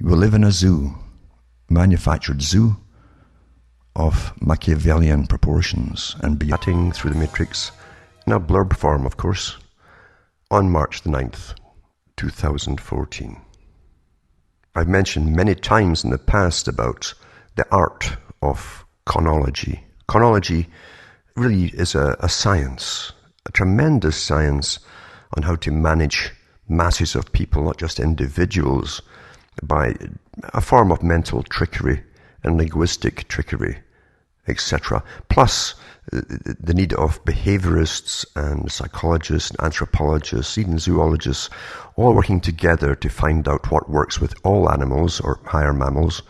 You will live in a zoo, manufactured zoo of Machiavellian proportions and be cutting through the matrix in a blurb form, of course, on March the 9th, 2014. I've mentioned many times in the past about the art of conology. Conology really is a science, a tremendous science on how to manage masses of people, not just individuals, by a form of mental trickery and linguistic trickery, etc. Plus, the need of behaviorists and psychologists and anthropologists, even zoologists, all working together to find out what works with all animals or higher mammals,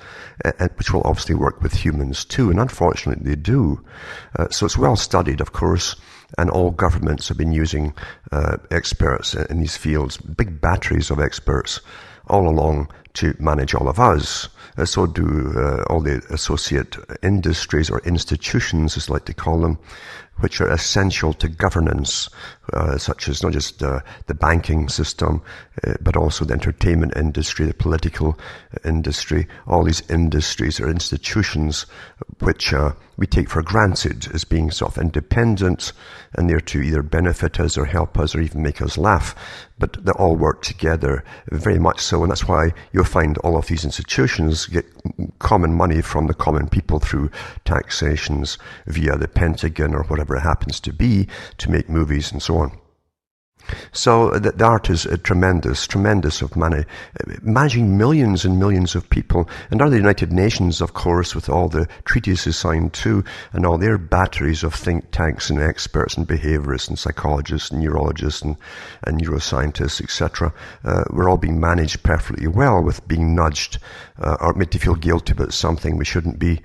which will obviously work with humans too, and unfortunately they do. So it's well studied, of course, and all governments have been using experts in these fields, big batteries of experts all along to manage all of us. So do all the associate industries or institutions, as I like to call them, which are essential to governance, such as not just the banking system, but also the entertainment industry, the political industry. All these industries are institutions which we take for granted as being sort of independent and there to either benefit us or help us or even make us laugh. But they all work together, very much so, and that's why you'll find all of these institutions get common money from the common people through taxations via the Pentagon or whatever it happens to be to make movies and so on. So the art is tremendous of managing millions and millions of people. And are the United Nations, of course, with all the treaties signed too, and all their batteries of think tanks and experts and behaviorists and psychologists and neurologists and neuroscientists, etc. We're all being managed perfectly well with being nudged or made to feel guilty about something we shouldn't be,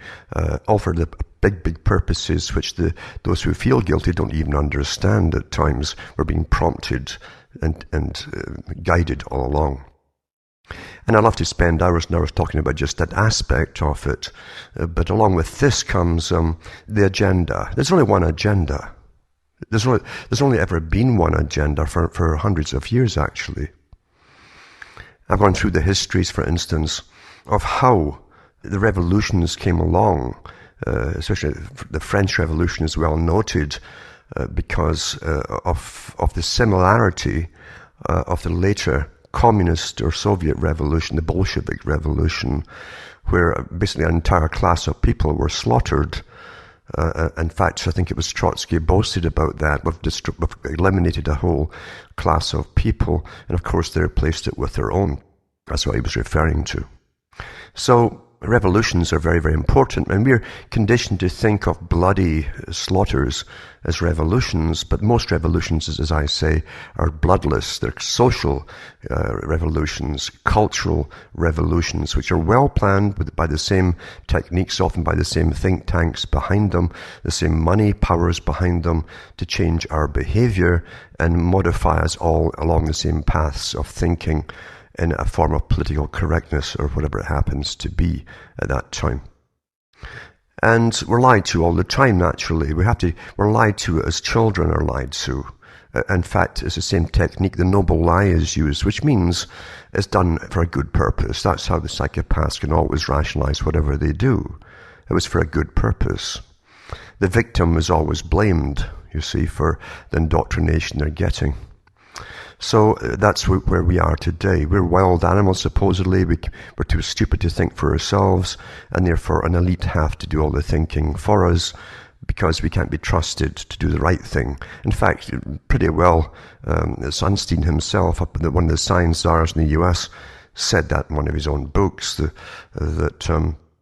offered the big purposes which those who feel guilty don't even understand at times. We're being prompted and guided all along. And I'd love to spend hours and hours talking about just that aspect of it. But along with this comes the agenda. There's only one agenda. There's only ever been one agenda for hundreds of years, actually. I've gone through the histories, for instance, of how the revolutions came along. Especially the French Revolution is well noted because of the similarity of the later communist or Soviet revolution, the Bolshevik revolution, where basically an entire class of people were slaughtered. In fact, I think it was Trotsky boasted about that. We've eliminated a whole class of people, and of course they replaced it with their own. That's what he was referring to. So revolutions are very, very important, and we're conditioned to think of bloody slaughters as revolutions, but most revolutions, as I say, are bloodless. They're social revolutions, cultural revolutions, which are well planned by the same techniques, often by the same think tanks behind them, the same money powers behind them to change our behavior and modify us all along the same paths of thinking in a form of political correctness or whatever it happens to be at that time. And we're lied to all the time, naturally. We're lied to as children are lied to. In fact, it's the same technique. The noble lie is used, which means it's done for a good purpose. That's how the psychopaths can always rationalize whatever they do. It was for a good purpose. The victim is always blamed, you see, for the indoctrination they're getting. So that's where we are today. We're wild animals, supposedly. We're too stupid to think for ourselves, and therefore an elite have to do all the thinking for us because we can't be trusted to do the right thing. In fact, pretty well, Sunstein himself, one of the science czars in the US, said that in one of his own books, that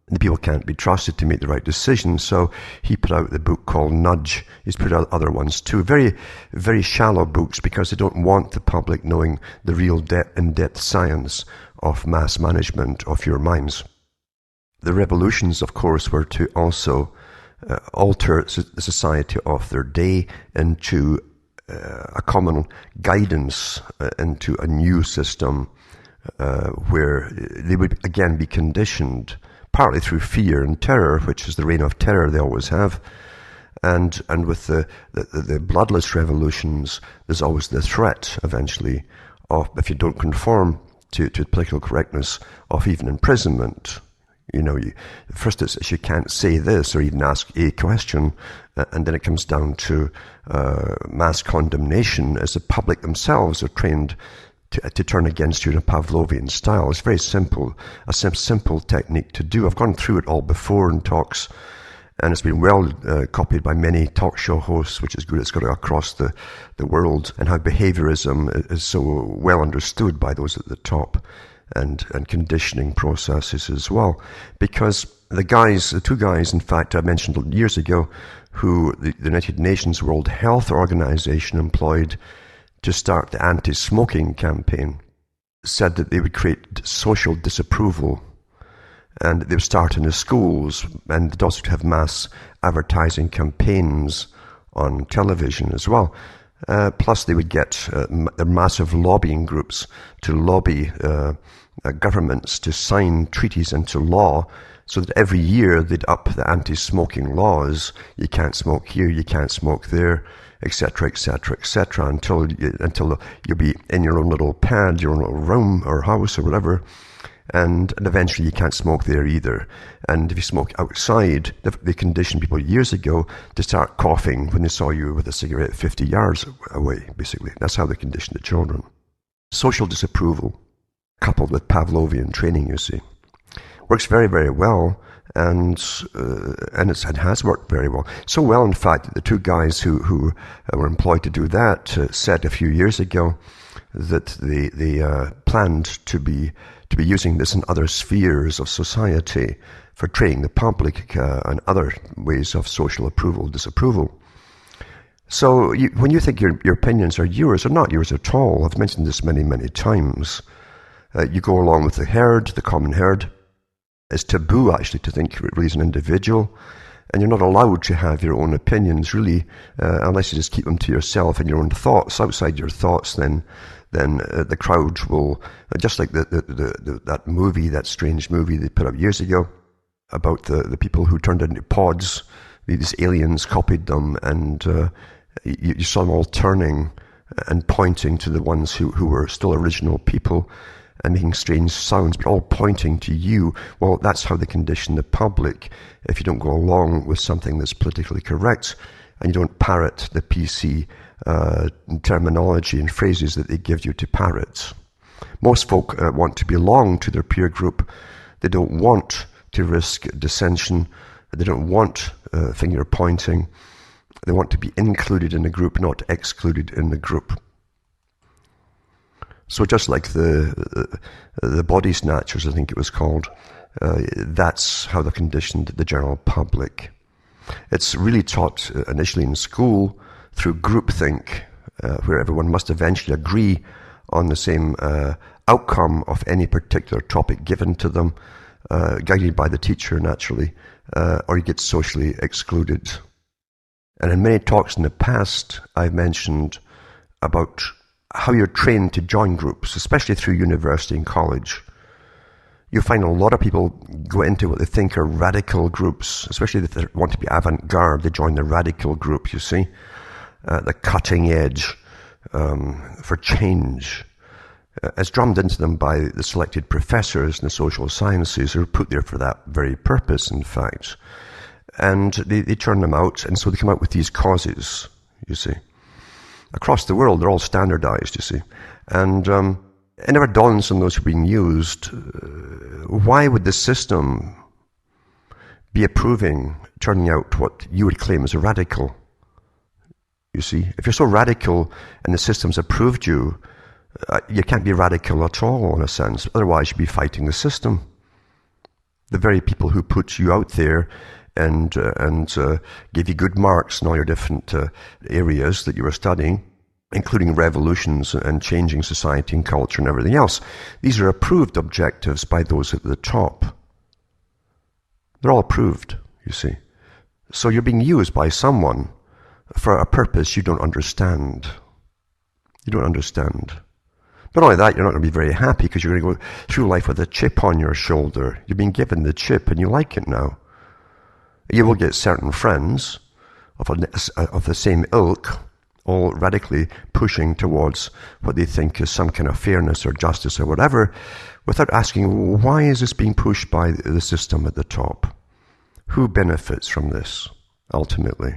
the people can't be trusted to make the right decision. So he put out the book called Nudge. He's put out other ones too. Very, very shallow books because they don't want the public knowing the real in-depth science of mass management of your minds. The revolutions, of course, were to also alter the society of their day into a common guidance into a new system where they would again be conditioned partly through fear and terror, which is the reign of terror they always have. And with the bloodless revolutions, there's always the threat, eventually, of if you don't conform to political correctness of even imprisonment. First it's you can't say this or even ask a question, and then it comes down to mass condemnation as the public themselves are trained to turn against you in a Pavlovian style. It's very simple, a simple technique to do. I've gone through it all before in talks, and it's been well copied by many talk show hosts, which is good. It's got across the world, and how behaviorism is so well understood by those at the top, and conditioning processes as well. Because the two guys, in fact, I mentioned years ago, who the United Nations World Health Organization employed to start the anti-smoking campaign, said that they would create social disapproval, and they would start in the schools, and they'd also have mass advertising campaigns on television as well. Plus they would get their massive lobbying groups to lobby governments to sign treaties into law, so that every year they'd up the anti-smoking laws. You can't smoke here, you can't smoke there, etc., etc., etc., until you'll be in your own little pad, your own little room or house or whatever, and eventually you can't smoke there either. And if you smoke outside, they conditioned people years ago to start coughing when they saw you with a cigarette 50 yards away, basically. That's how they conditioned the children. Social disapproval, coupled with Pavlovian training, you see, works very, very well, and it has worked very well. So well, in fact, that the two guys who were employed to do that said a few years ago that they planned to be using this in other spheres of society for training the public and other ways of social approval, disapproval. So when you think your opinions are yours, or not yours at all, I've mentioned this many, many times, you go along with the herd, the common herd. It's taboo, actually, to think really as an individual, and you're not allowed to have your own opinions, really, unless you just keep them to yourself and your own thoughts. Outside your thoughts, then the crowd will, just like that movie, that strange movie they put up years ago about the people who turned into pods. These aliens copied them, and you saw them all turning and pointing to the ones who were still original people, and making strange sounds, but all pointing to you. Well, that's how they condition the public. If you don't go along with something that's politically correct, and you don't parrot the PC terminology and phrases that they give you to parrot. Most folk want to belong to their peer group. They don't want to risk dissension. They don't want finger pointing. They want to be included in the group, not excluded in the group. So just like the body snatchers, I think it was called, that's how they conditioned the general public. It's really taught initially in school through groupthink, where everyone must eventually agree on the same outcome of any particular topic given to them, guided by the teacher naturally, or you get socially excluded. And in many talks in the past, I've mentioned about how you're trained to join groups, especially through university and college. You'll find a lot of people go into what they think are radical groups, especially if they want to be avant-garde. They join the radical group, you see, the cutting edge for change. It's drummed into them by the selected professors in the social sciences who are put there for that very purpose, in fact. And they turn them out, and so they come out with these causes, you see. Across the world, they're all standardized, you see. And it never dawns on those who are being used, why would the system be approving turning out what you would claim as a radical? You see, if you're so radical and the system's approved you, you can't be radical at all, in a sense. Otherwise, you'd be fighting the system. The very people who put you out there and give you good marks in all your different areas that you were studying, including revolutions and changing society and culture and everything else. These are approved objectives by those at the top. They're all approved, you see. So you're being used by someone for a purpose you don't understand. You don't understand. Not only that, you're not going to be very happy because you're going to go through life with a chip on your shoulder. You're being given the chip and you like it now. You will get certain friends of the same ilk, all radically pushing towards what they think is some kind of fairness or justice or whatever, without asking, why is this being pushed by the system at the top? Who benefits from this, ultimately?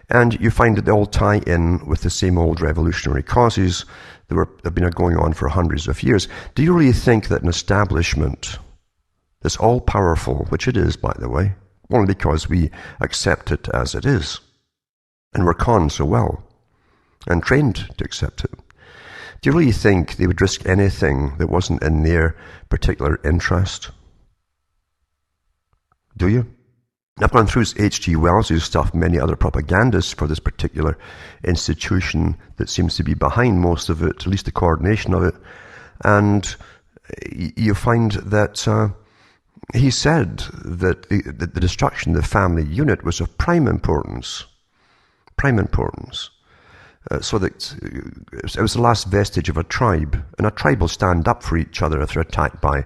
And you find that they all tie in with the same old revolutionary causes that have been going on for hundreds of years. Do you really think that an establishment that's all-powerful, which it is, by the way, only because we accept it as it is, and we're conned so well, and trained to accept it, do you really think they would risk anything that wasn't in their particular interest? Do you? I've gone through H.G. Wells' stuff, many other propagandists for this particular institution that seems to be behind most of it, at least the coordination of it. And you find that he said that the destruction of the family unit was of prime importance. Prime importance. So that it was the last vestige of a tribe. And a tribe will stand up for each other if they're attacked by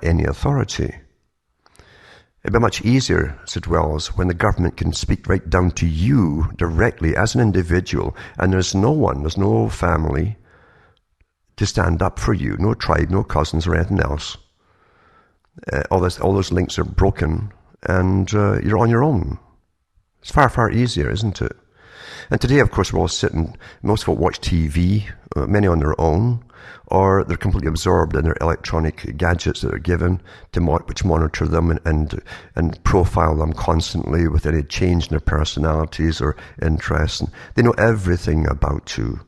any authority. It'd be much easier, said Wells, when the government can speak right down to you directly as an individual, and there's no one, there's no family to stand up for you, no tribe, no cousins or anything else. All those links are broken, and you're on your own. It's far, far easier, isn't it? And today, of course, we're all sitting, most people watch TV, many on their own, or they're completely absorbed in their electronic gadgets that are given, which monitor them and profile them constantly with any change in their personalities or interests. And they know everything about you.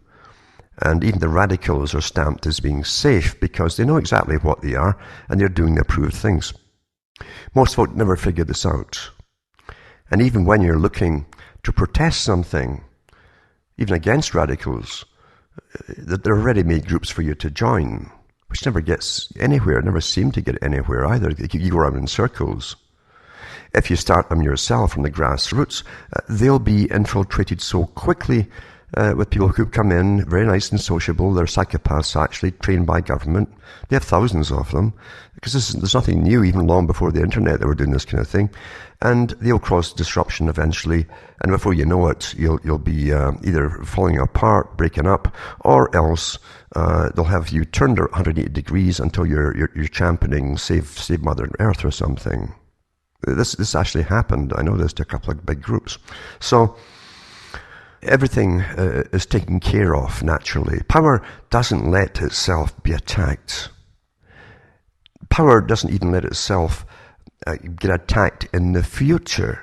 And even the radicals are stamped as being safe because they know exactly what they are and they're doing the approved things. Most folk never figure this out. And even when you're looking to protest something, even against radicals, there are ready-made groups for you to join, which never gets anywhere, never seem to get anywhere either. You go around in circles. If you start them yourself from the grassroots, they'll be infiltrated so quickly with people who come in, very nice and sociable. They're psychopaths, actually, trained by government. They have thousands of them, because there's nothing new, even long before the internet, they were doing this kind of thing. And they'll cause disruption eventually, and before you know it, you'll be either falling apart, breaking up, or else they'll have you turned 180 degrees until you're championing Save Mother Earth or something. This actually happened. I know this to a couple of big groups. So everything is taken care of naturally. Power doesn't let itself be attacked. Power doesn't even let itself get attacked in the future.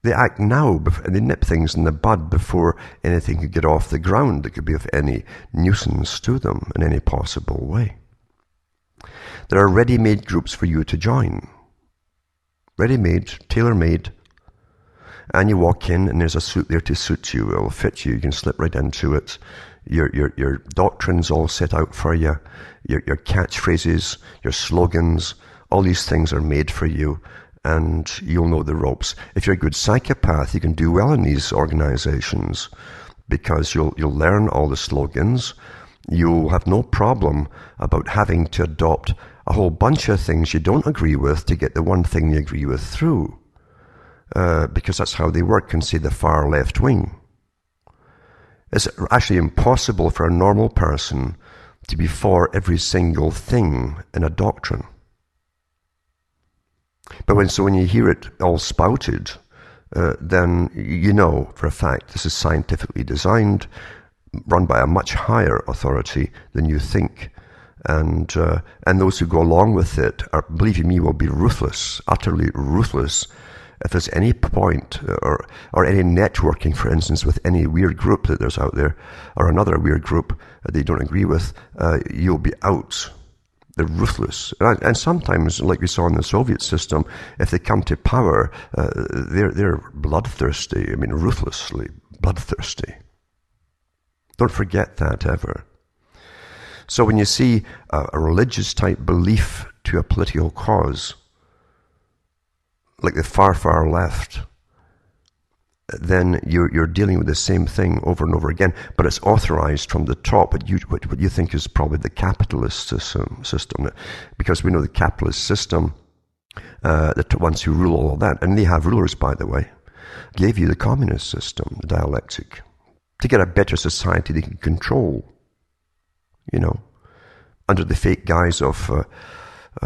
They act now, and they nip things in the bud before anything could get off the ground that could be of any nuisance to them in any possible way. There are ready-made groups for you to join. Ready-made, tailor-made. And you walk in and there's a suit there to suit you. It'll fit you. You can slip right into it. Your doctrine's all set out for you. Your catchphrases, your slogans, all these things are made for you, and you'll know the ropes. If you're a good psychopath, you can do well in these organizations because you'll learn all the slogans. You'll have no problem about having to adopt a whole bunch of things you don't agree with to get the one thing you agree with through. Because that's how they work in, say, the far left wing. It's actually impossible for a normal person to be for every single thing in a doctrine. But when you hear it all spouted, then you know for a fact this is scientifically designed, run by a much higher authority than you think. And those who go along with it, believe you me, will be ruthless, utterly ruthless. If there's any point or any networking, for instance, with any weird group that there's out there, or another weird group that you don't agree with, you'll be out. They're ruthless. And sometimes, like we saw in the Soviet system, if they come to power, they're bloodthirsty. I mean, ruthlessly bloodthirsty. Don't forget that ever. So when you see a religious type belief to a political cause, like the far, far left, then you're dealing with the same thing over and over again, but it's authorized from the top, what you think is probably the capitalist system, because we know the capitalist system, the ones who rule all of that, and they have rulers, by the way, gave you the communist system, the dialectic, to get a better society they can control, under the fake guise of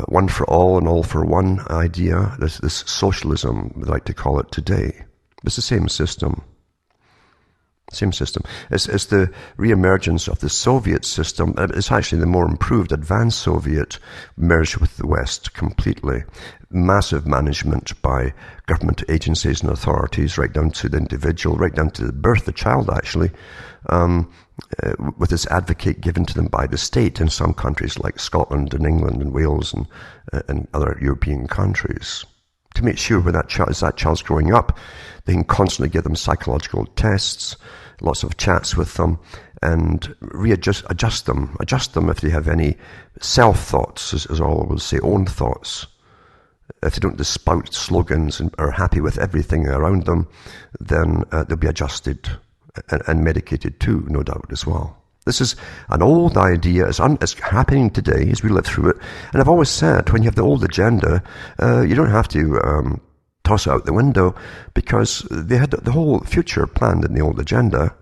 one for all and all for one idea. This socialism, we like to call it today. It's the same system. Same system. It's the re-emergence of the Soviet system. It's actually the more improved, advanced Soviet merged with the West completely. Massive management by government agencies and authorities, right down to the individual, right down to the birth of the child, actually, with this advocate given to them by the state in some countries like Scotland and England and Wales and other European countries. To make sure when that child's growing up, they can constantly give them psychological tests, lots of chats with them, and adjust them if they have any self-thoughts, as I always say, own thoughts. If they don't just spout slogans and are happy with everything around them, then they'll be adjusted and medicated too, no doubt, as well. This is an old idea. It's happening today as we live through it. And I've always said, when you have the old agenda, you don't have to toss it out the window, because they had the whole future planned in the old agenda.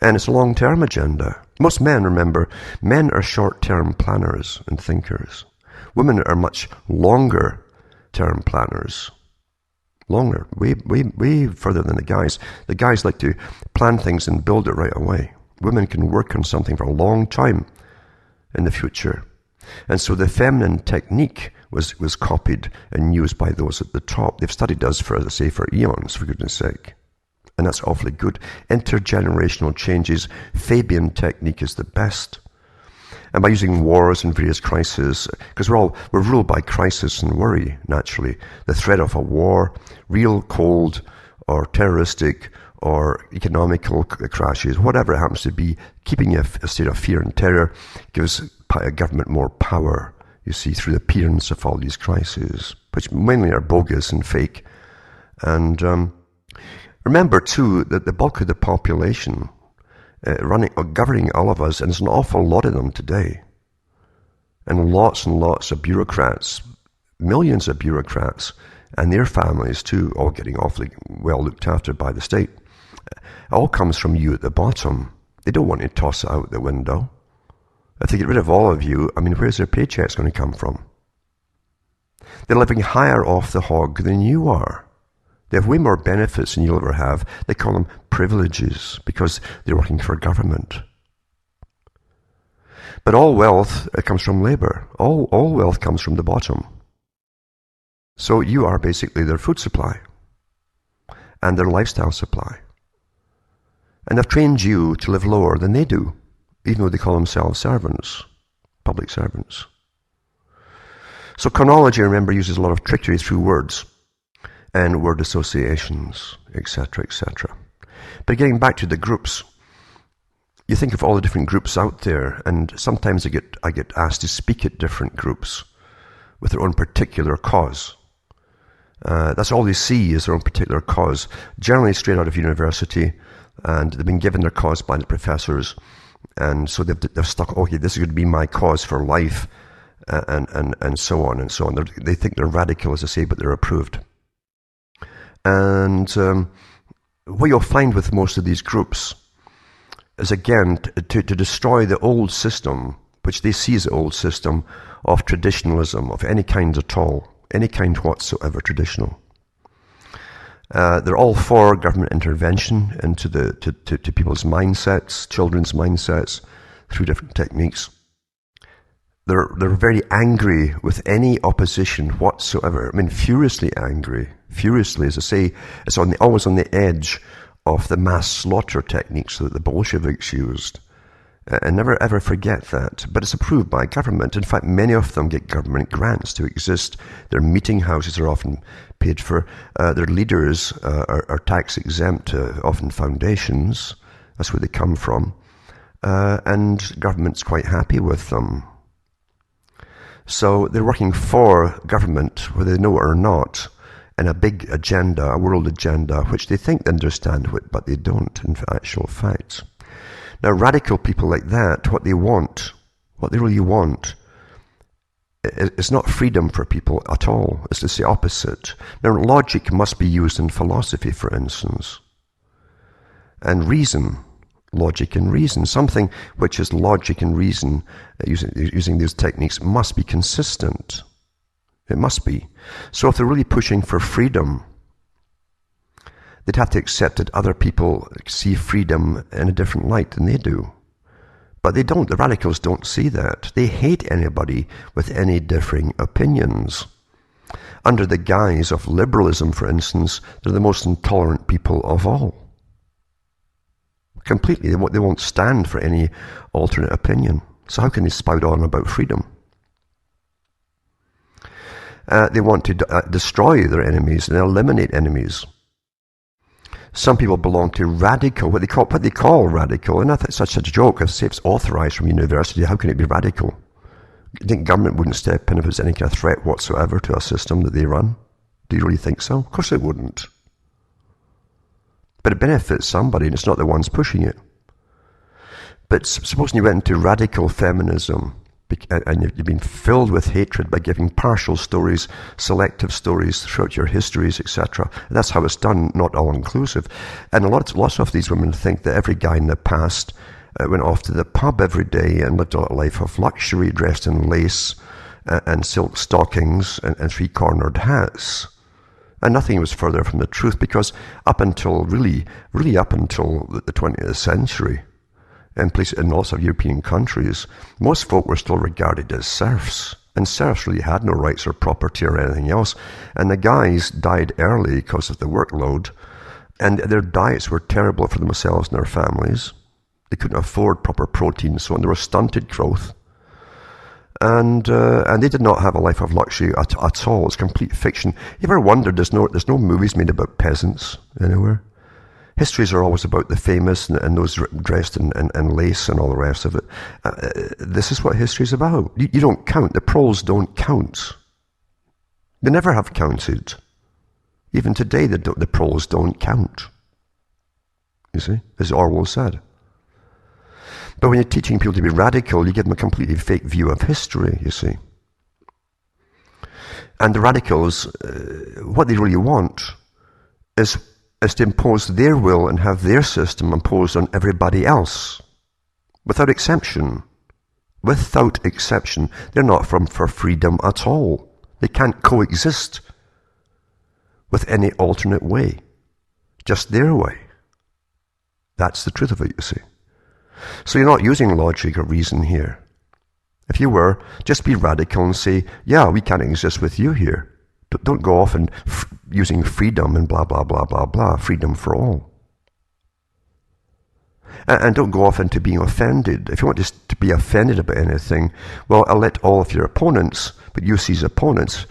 And it's a long-term agenda. Most men, remember, men are short-term planners and thinkers. Women are much longer-term planners. Longer, way further than the guys. The guys like to plan things and build it right away. Women can work on something for a long time in the future. And so the feminine technique was copied and used by those at the top. They've studied us for eons, for goodness sake. And that's awfully good. Intergenerational changes, Fabian technique is the best. And by using wars and various crises, because we're ruled by crisis and worry, naturally. The threat of a war, real, cold, or terroristic, or economical crashes, whatever it happens to be, keeping a state of fear and terror gives a government more power, you see, through the appearance of all these crises, which mainly are bogus and fake. And remember, too, that the bulk of the population governing all of us, and there's an awful lot of them today, and lots of bureaucrats, millions of bureaucrats, and their families too, all getting awfully well looked after by the state. It all comes from you at the bottom. They don't want to toss it out the window. If they get rid of all of you, where's their paychecks going to come from? They're living higher off the hog than you are. They have way more benefits than you'll ever have. They call them privileges because they're working for government. But all wealth comes from labor. All wealth comes from the bottom. So you are basically their food supply and their lifestyle supply. And they've trained you to live lower than they do, even though they call themselves servants, public servants. So Conology, remember, uses a lot of trickery through words and word associations, etc., etc. But getting back to the groups, you think of all the different groups out there, and sometimes I get asked to speak at different groups with their own particular cause. That's all they see is their own particular cause, generally straight out of university, and they've been given their cause by the professors, and so they've stuck, okay, this is going to be my cause for life, and so on and so on. They think they're radical, as I say, but they're approved. And what you'll find with most of these groups is, again, to destroy the old system, which they see as the old system of traditionalism, of any kind at all, any kind whatsoever traditional. They're all for government intervention into to people's mindsets, children's mindsets, through different techniques. They're very angry with any opposition whatsoever. Furiously angry. Furiously, as I say, it's always on the edge of the mass slaughter techniques that the Bolsheviks used. And never ever forget that. But it's approved by government. In fact, many of them get government grants to exist. Their meeting houses are often paid for. Their leaders are tax exempt, often foundations. That's where they come from. And government's quite happy with them. So they're working for government, whether they know it or not, in a big agenda, a world agenda, which they think they understand, but they don't in actual fact. Now, radical people like that, what they really want, is not freedom for people at all. It's just the opposite. Now, logic must be used in philosophy, for instance. and reason. Logic and reason. Something which is logic and reason, using these techniques, must be consistent. It must be. So if they're really pushing for freedom, they'd have to accept that other people see freedom in a different light than they do. But they don't. The radicals don't see that. They hate anybody with any differing opinions. Under the guise of liberalism, for instance, they're the most intolerant people of all. Completely. They won't stand for any alternate opinion. So how can they spout on about freedom? They want to destroy their enemies and eliminate enemies. Some people belong to radical, what they call radical, and I think it's such a joke. I say it's authorised from university. How can it be radical? You think government wouldn't step in if there's any kind of threat whatsoever to a system that they run? Do you really think so? Of course it wouldn't. But it benefits somebody, and it's not the ones pushing it. But supposing you went into radical feminism, and you've been filled with hatred by giving partial stories, selective stories throughout your histories, etc. That's how it's done, not all-inclusive. And lots of these women think that every guy in the past went off to the pub every day and lived a life of luxury, dressed in lace and silk stockings and three-cornered hats. And nothing was further from the truth, because up until, really up until the 20th century, in lots of European countries, most folk were still regarded as serfs. And serfs really had no rights or property or anything else. And the guys died early because of the workload. And their diets were terrible for themselves and their families. They couldn't afford proper protein and so on. There was stunted growth. And they did not have a life of luxury at all. It's complete fiction. You ever wondered there's no movies made about peasants anywhere? Histories are always about the famous and those dressed in lace and all the rest of it. This is what history is about. You don't count. The proles don't count. They never have counted. Even today, the proles don't count. You see, as Orwell said. But when you're teaching people to be radical, you give them a completely fake view of history, you see. And the radicals, what they really want is to impose their will and have their system imposed on everybody else. Without exception. Without exception. They're not for freedom at all. They can't coexist with any alternate way. Just their way. That's the truth of it, you see. So you're not using logic or reason here. If you were, just be radical and say, yeah, we can't exist with you here. Don't go off and using freedom and blah, blah, blah, blah, blah. Freedom for all. And don't go off into being offended. If you want to be offended about anything, well, I'll let all of your opponents, but you see as opponents,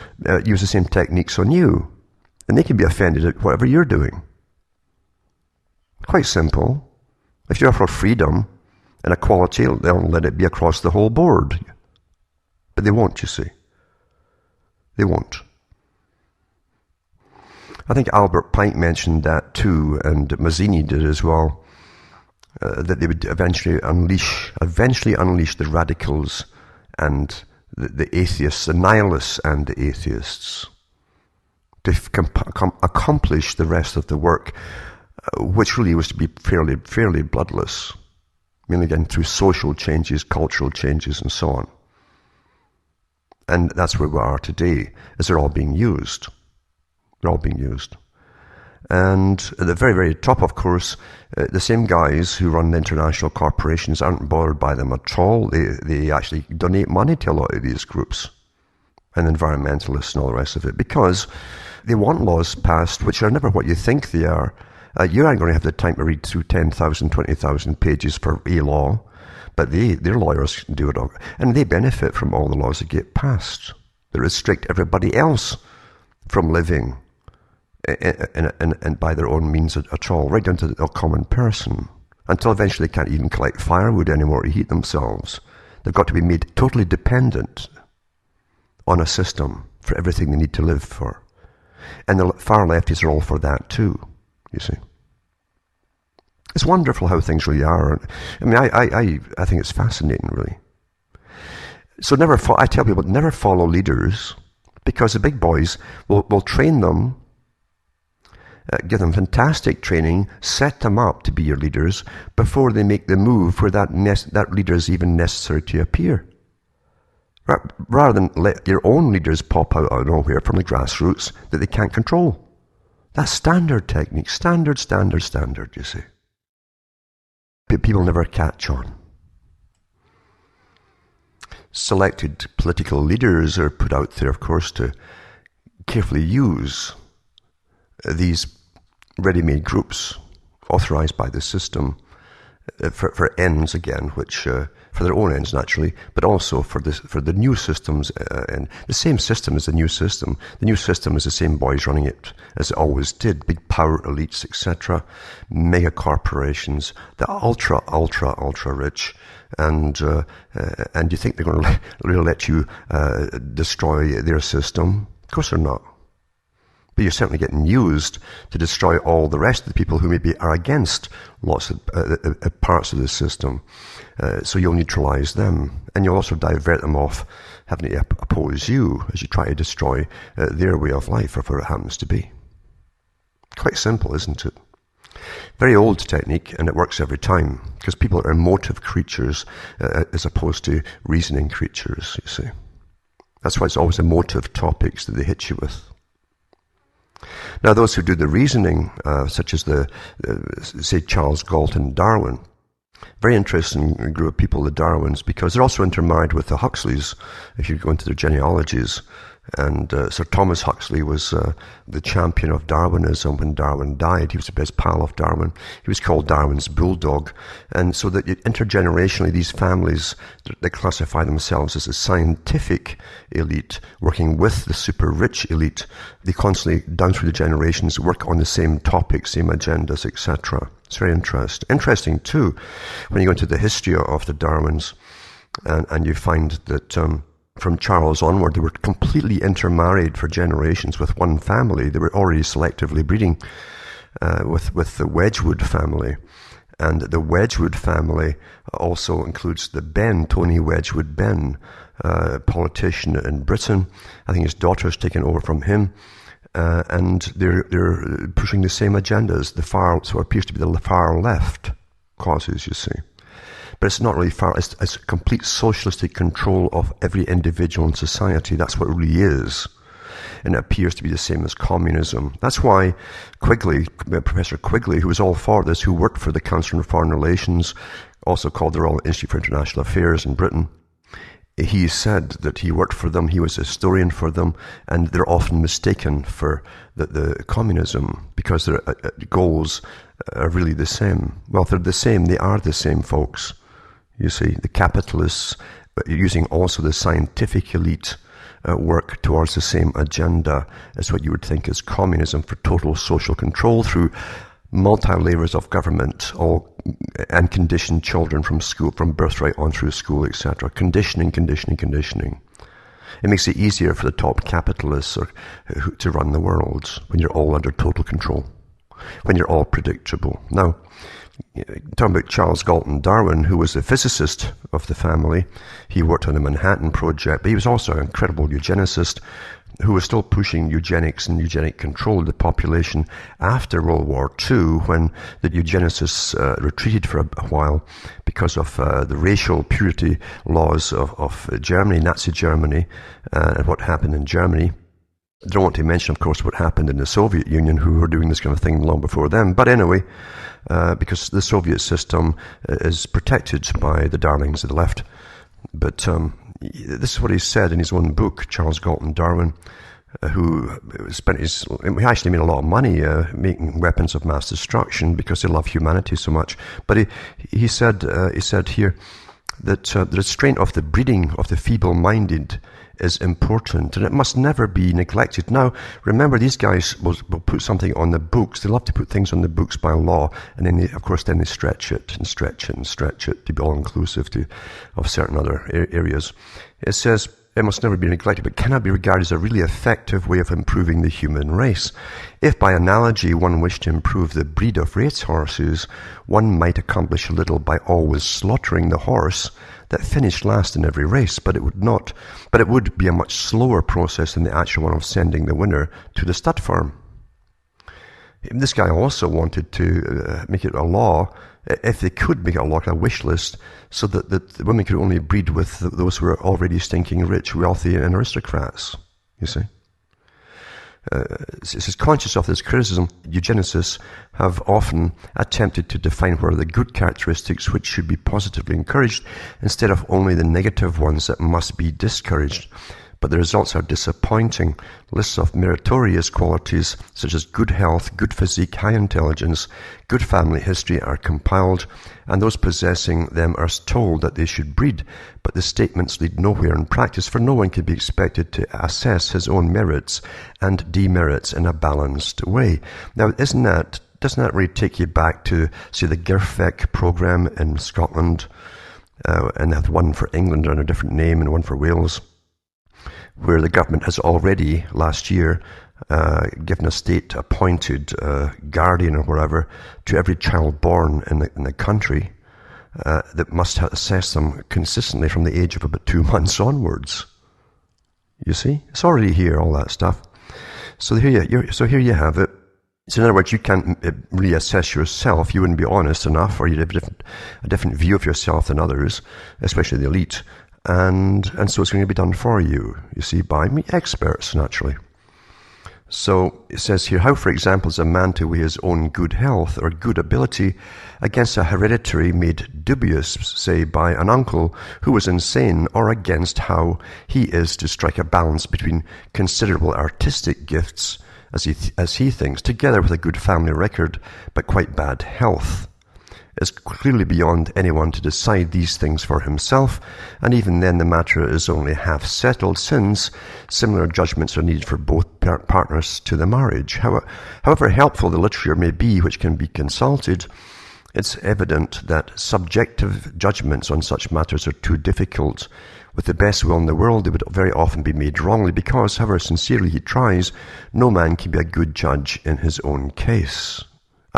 use the same techniques on you. And they can be offended at whatever you're doing. Quite simple. If you offer freedom and equality, they'll let it be across the whole board. But they won't, you see. They won't. I think Albert Pike mentioned that too, and Mazzini did as well, that they would eventually unleash the radicals and the atheists, the nihilists and the atheists, to accomplish the rest of the work, which really was to be fairly bloodless. I mean, again, through social changes, cultural changes, and so on. And that's where we are today, as they're all being used. They're all being used. And at the very, very top, of course, the same guys who run the international corporations aren't bothered by them at all. They actually donate money to a lot of these groups and environmentalists and all the rest of it, because they want laws passed which are never what you think they are. You aren't going to have the time to read through 10,000, 20,000 pages for a law, but their lawyers do it all. And they benefit from all the laws that get passed. They restrict everybody else from living and by their own means at all, right down to the common person, until eventually they can't even collect firewood anymore to heat themselves. They've got to be made totally dependent on a system for everything they need to live for. And the far lefties are all for that too, you see. It's wonderful how things really are. I mean, I think it's fascinating, really. So I tell people, never follow leaders, because the big boys will train them give them fantastic training, set them up to be your leaders before they make the move where that leader is even necessary to appear. Rather than let your own leaders pop out of nowhere from the grassroots that they can't control. That's standard technique. Standard, you see. But people never catch on. Selected political leaders are put out there, of course, to carefully use these ready-made groups authorized by the system for ends again, which for their own ends naturally, but also for the new systems, and the same system as the new system. The new system is the same boys running it as it always did. Big power elites, etc., mega corporations, the ultra rich, and you think they're going to really let you destroy their system? Of course they're not. But you're certainly getting used to destroy all the rest of the people who maybe are against lots of parts of the system. So you'll neutralize them. And you'll also divert them off having to oppose you as you try to destroy their way of life, or whatever it happens to be. Quite simple, isn't it? Very old technique, and it works every time, because people are emotive creatures as opposed to reasoning creatures, you see. That's why it's always emotive topics that they hit you with. Now, those who do the reasoning, such as say Charles Galton Darwin, very interesting group of people, the Darwins, because they're also intermarried with the Huxleys, if you go into their genealogies. And Sir Thomas Huxley was the champion of Darwinism when Darwin died. He was the best pal of Darwin. He was called Darwin's bulldog. And so that intergenerationally, these families, they classify themselves as a scientific elite working with the super rich elite. They constantly, down through the generations, work on the same topics, same agendas, etc. It's very interesting too, when you go into the history of the Darwins, and you find that from Charles onward, they were completely intermarried for generations with one family. They were already selectively breeding with the Wedgwood family. And the Wedgwood family also includes the Tony Wedgwood Benn, politician in Britain. I think his daughter's taken over from him. And they're pushing the same agendas, so it appears to be the far left causes, you see. But it's not really far, it's complete socialistic control of every individual in society. That's what it really is. And it appears to be the same as communism. That's why Quigley, Professor Quigley, who was all for this, who worked for the Council on Foreign Relations, also called the Royal Institute for International Affairs in Britain, he said that he worked for them, he was a historian for them, and they're often mistaken for the communism because their goals are really the same. Well, they're the same, they are the same, folks. You see, the capitalists, using also the scientific elite, work towards the same agenda as what you would think is communism, for total social control through multi-layers of government, and condition children from school, from birthright on through school, etc. Conditioning. It makes it easier for the top capitalists to run the world when you're all under total control, when you're all predictable. Now, talking about Charles Galton Darwin, who was a physicist of the family, he worked on the Manhattan Project, but he was also an incredible eugenicist who was still pushing eugenics and eugenic control of the population after World War II, when the eugenicists retreated for a while because of the racial purity laws of Germany, Nazi Germany, and what happened in Germany. I don't want to mention, of course, what happened in the Soviet Union, who were doing this kind of thing long before them. But anyway, because the Soviet system is protected by the darlings of the left. But this is what he said in his own book, Charles Galton Darwin, who he actually made a lot of money making weapons of mass destruction because they love humanity so much. But he said here that the restraint of the breeding of the feeble-minded is important, and it must never be neglected. Now, remember, these guys will put something on the books. They love to put things on the books by law, and then they stretch it to be all-inclusive of certain other areas. It says, it must never be neglected, but cannot be regarded as a really effective way of improving the human race. If by analogy one wished to improve the breed of racehorses, one might accomplish a little by always slaughtering the horse that finished last in every race, but it would be a much slower process than the actual one of sending the winner to the stud farm. This guy also wanted to make it a law, if they could make it a law, like a wish list, so that the women could only breed with those who are already stinking rich, wealthy, and aristocrats, you see. It says, conscious of this criticism, eugenicists have often attempted to define what are the good characteristics which should be positively encouraged, instead of only the negative ones that must be discouraged. But the results are disappointing. Lists of meritorious qualities such as good health, good physique, high intelligence, good family history are compiled, and those possessing them are told that they should breed, but the statements lead nowhere in practice, for no one can be expected to assess his own merits and demerits in a balanced way. Now, doesn't that really take you back to, say, the GIRFEC program in Scotland, and they have one for England under a different name and one for Wales, where the government has already, last year, given a state-appointed guardian or whatever to every child born in the country that must assess them consistently from the age of about 2 months onwards. You see? It's already here, all that stuff. So here you have it. So in other words, you can't really assess yourself. You wouldn't be honest enough, or you'd have a different view of yourself than others, especially the elite. And so it's going to be done for you, you see, by experts, naturally. So it says here, how, for example, is a man to weigh his own good health or good ability against a hereditary made dubious, say, by an uncle who was insane, or against how he is to strike a balance between considerable artistic gifts, as he thinks, together with a good family record, but quite bad health? It's clearly beyond anyone to decide these things for himself, and even then the matter is only half settled, since similar judgments are needed for both partners to the marriage. However helpful the literature may be which can be consulted, it's evident that subjective judgments on such matters are too difficult. With the best will in the world, they would very often be made wrongly, because, however sincerely he tries, no man can be a good judge in his own case.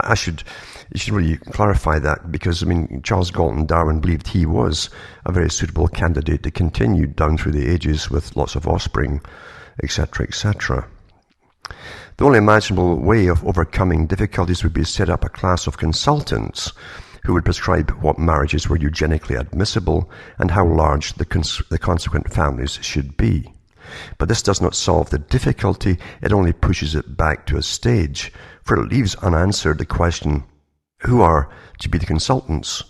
You should really clarify that, because, Charles Galton Darwin believed he was a very suitable candidate to continue down through the ages with lots of offspring, etc., etc. The only imaginable way of overcoming difficulties would be to set up a class of consultants who would prescribe what marriages were eugenically admissible and how large the consequent families should be. But this does not solve the difficulty, it only pushes it back to a stage, for it leaves unanswered the question, who are to be the consultants,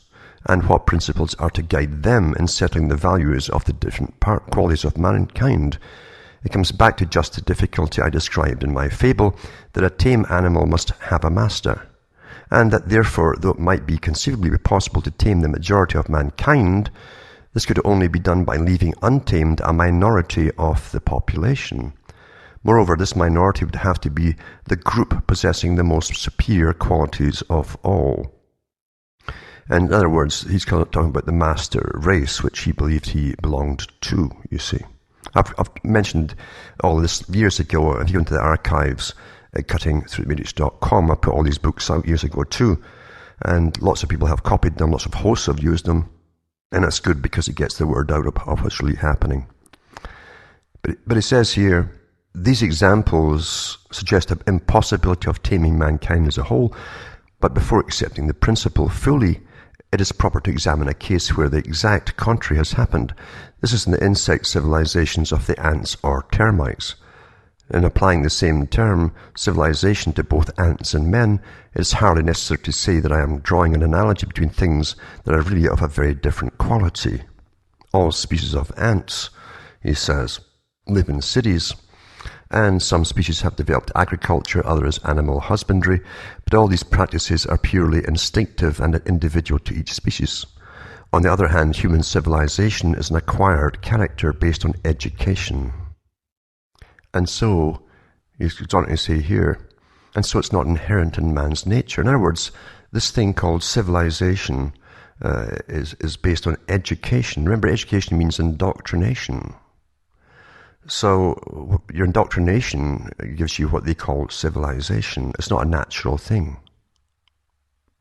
and what principles are to guide them in settling the values of the different qualities of mankind. It comes back to just the difficulty I described in my fable, that a tame animal must have a master, and that therefore, though it might be conceivably possible to tame the majority of mankind, this could only be done by leaving untamed a minority of the population. Moreover, this minority would have to be the group possessing the most superior qualities of all. And in other words, he's kind of talking about the master race, which he believed he belonged to, you see. I've mentioned all this years ago. If you go into the archives at cuttingthroughthematrix.com, I put all these books out years ago too, and lots of people have copied them, lots of hosts have used them. And that's good, because it gets the word out of what's really happening. But it says here, these examples suggest an impossibility of taming mankind as a whole, but before accepting the principle fully, it is proper to examine a case where the exact contrary has happened. This is in the insect civilizations of the ants or termites. In applying the same term, civilization, to both ants and men, it is hardly necessary to say that I am drawing an analogy between things that are really of a very different quality. All species of ants, he says, live in cities, and some species have developed agriculture, others animal husbandry, but all these practices are purely instinctive and individual to each species. On the other hand, human civilization is an acquired character based on education. And so, he's going to say here, and so it's not inherent in man's nature. In other words, this thing called civilization is based on education. Remember, education means indoctrination. So your indoctrination gives you what they call civilization. It's not a natural thing.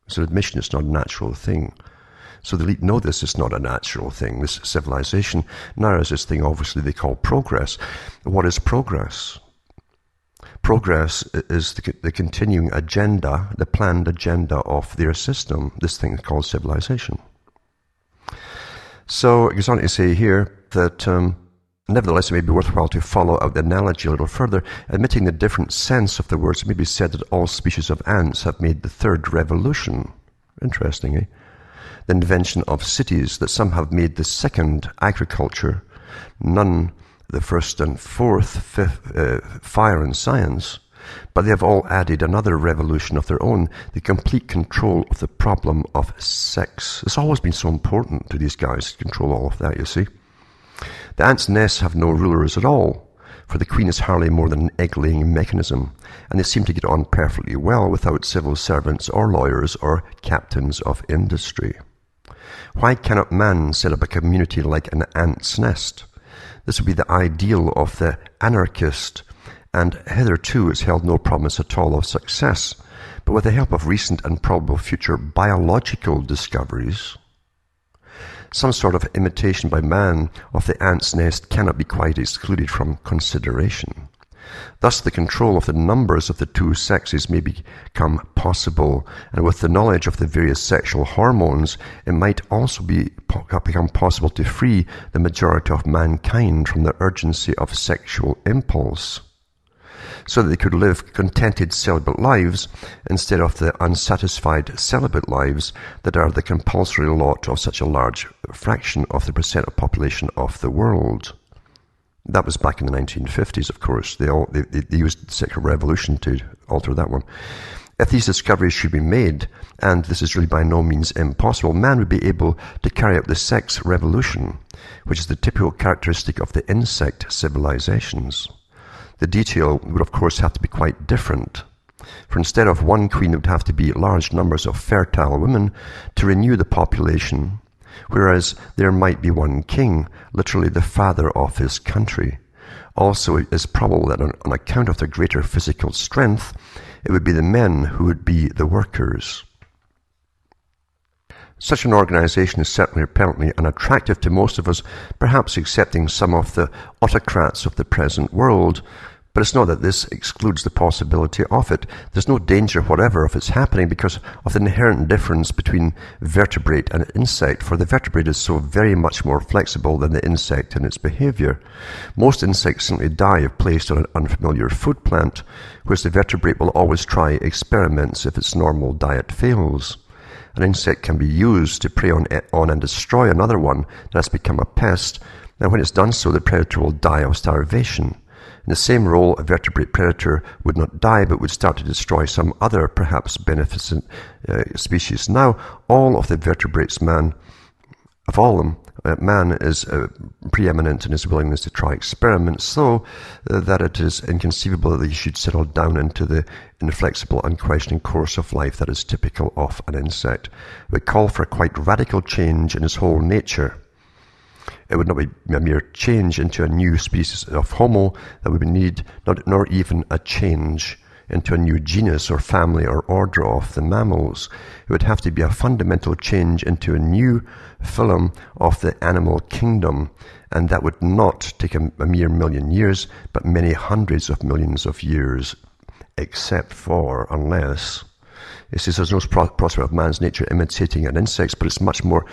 It's an admission it's not a natural thing. So the elite know this is not a natural thing, this civilization. Now is this thing, obviously, they call progress. What is progress? progress is the continuing agenda, the planned agenda of their system, this thing called civilization. So it goes on to say here that nevertheless, it may be worthwhile to follow out the analogy a little further. Admitting the different sense of the words, it may be said that all species of ants have made the third revolution. Interesting, eh? The invention of cities, that some have made the second, agriculture, none the first and fourth, fifth, fire and science, but they have all added another revolution of their own, the complete control of the problem of sex. It's always been so important to these guys to control all of that, you see. The ants' nests have no rulers at all, for the queen is hardly more than an egg-laying mechanism, and they seem to get on perfectly well without civil servants or lawyers or captains of industry. Why cannot man set up a community like an ant's nest? This would be the ideal of the anarchist, and hitherto has held no promise at all of success, but with the help of recent and probable future biological discoveries, some sort of imitation by man of the ant's nest cannot be quite excluded from consideration. Thus the control of the numbers of the two sexes may become possible, and with the knowledge of the various sexual hormones, it might also become possible to free the majority of mankind from the urgency of sexual impulse, so that they could live contented celibate lives instead of the unsatisfied celibate lives that are the compulsory lot of such a large fraction of the percent of population of the world. That was back in the 1950s, of course. They used the sexual revolution to alter that one. If these discoveries should be made, and this is really by no means impossible, man would be able to carry out the sex revolution, which is the typical characteristic of the insect civilizations. The detail would of course have to be quite different, for instead of one queen, it would have to be large numbers of fertile women to renew the population, whereas there might be one king, literally the father of his country. Also, it is probable that on account of their greater physical strength, it would be the men who would be the workers. Such an organization is certainly apparently unattractive to most of us, perhaps excepting some of the autocrats of the present world, but it's not that this excludes the possibility of it. There's no danger whatever of its happening because of the inherent difference between vertebrate and insect, for the vertebrate is so very much more flexible than the insect in its behavior. Most insects simply die if placed on an unfamiliar food plant, whereas the vertebrate will always try experiments if its normal diet fails. An insect can be used to prey on and destroy another one that has become a pest, and when it's done so, the predator will die of starvation. In the same role, a vertebrate predator would not die, but would start to destroy some other, perhaps beneficent species. Now, all of the vertebrates, man is preeminent in his willingness to try experiments, so that it is inconceivable that he should settle down into the inflexible, unquestioning course of life that is typical of an insect. It would call for a quite radical change in his whole nature. It would not be a mere change into a new species of Homo that would need, nor even a change into a new genus or family or order of the mammals. It would have to be a fundamental change into a new phylum of the animal kingdom, and that would not take a mere million years, but many hundreds of millions of years, unless it says there's no prospect of man's nature imitating an insect, but it's much more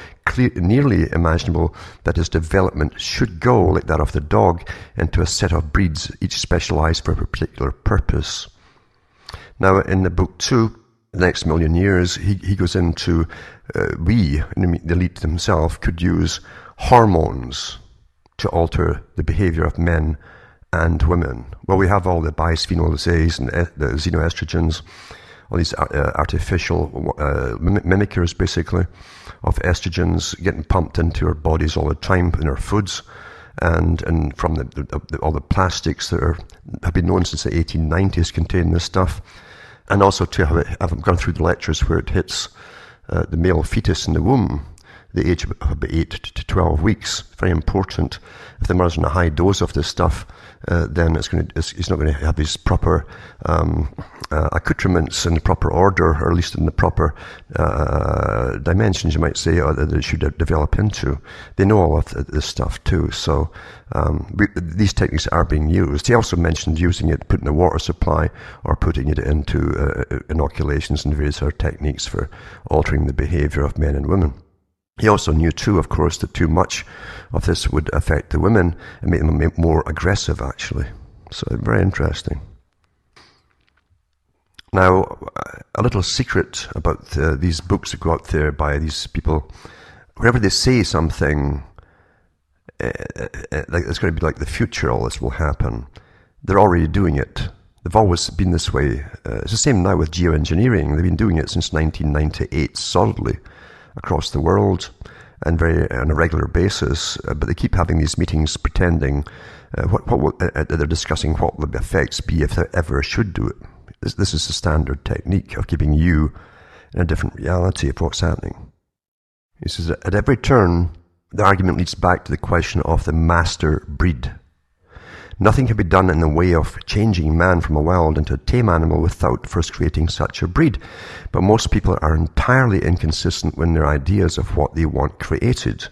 nearly imaginable that his development should go, like that of the dog, into a set of breeds, each specialized for a particular purpose. Now, in the book 2, the next million years, he goes into we, the elite themselves, could use hormones to alter the behavior of men and women. Well, we have all the bisphenol A's and the xenoestrogens, all these artificial mimickers, basically, of estrogens getting pumped into our bodies all the time in our foods, and from all the plastics that have been known since the 1890s contain this stuff, and also to have gone through the lectures where it hits the male fetus in the womb, the age of about 8 to 12 weeks. Very important. If the mother's on a high dose of this stuff, then he's not going to have his proper accoutrements in the proper order, or at least in the proper dimensions, you might say, that it should develop into. They know all of this stuff too, so these techniques are being used. He also mentioned using it, putting a water supply, or putting it into inoculations and various other techniques for altering the behaviour of men and women. He also knew too, of course, that too much of this would affect the women and make them more aggressive, actually. So very interesting. Now, a little secret about these books that go out there by these people. Whenever they say something, like it's going to be like the future, all this will happen, they're already doing it. They've always been this way. It's the same now with geoengineering. They've been doing it since 1998, solidly, across the world, and on a regular basis, but they keep having these meetings pretending they're discussing what will the effects be if they ever should do it. This is the standard technique of keeping you in a different reality of what's happening. He says that at every turn, the argument leads back to the question of the master breed. Nothing can be done in the way of changing man from a wild into a tame animal without first creating such a breed. But most people are entirely inconsistent in their ideas of what they want created.